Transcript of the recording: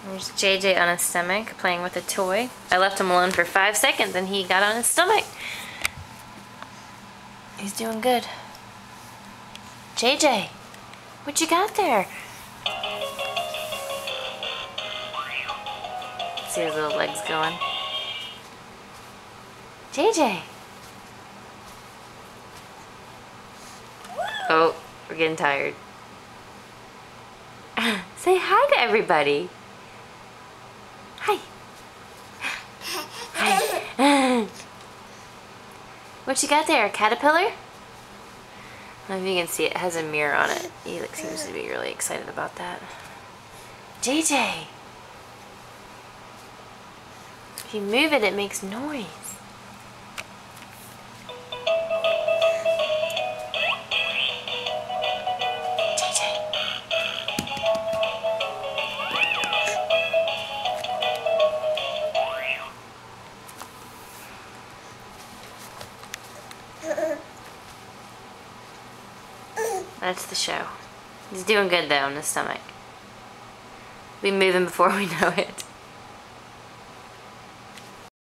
There's JJ on his stomach playing with a toy. I left him alone for 5 seconds and he got on his stomach. He's doing good. JJ, what you got there? See his little legs going. JJ. Oh, we're getting tired. Say hi to everybody. Hi. Hi. What you got there, a caterpillar? I don't know if you can see it has a mirror on it. He seems to be really excited about that. JJ. If you move it, it makes noise. That's the show. He's doing good though in the stomach. We move him before we know it.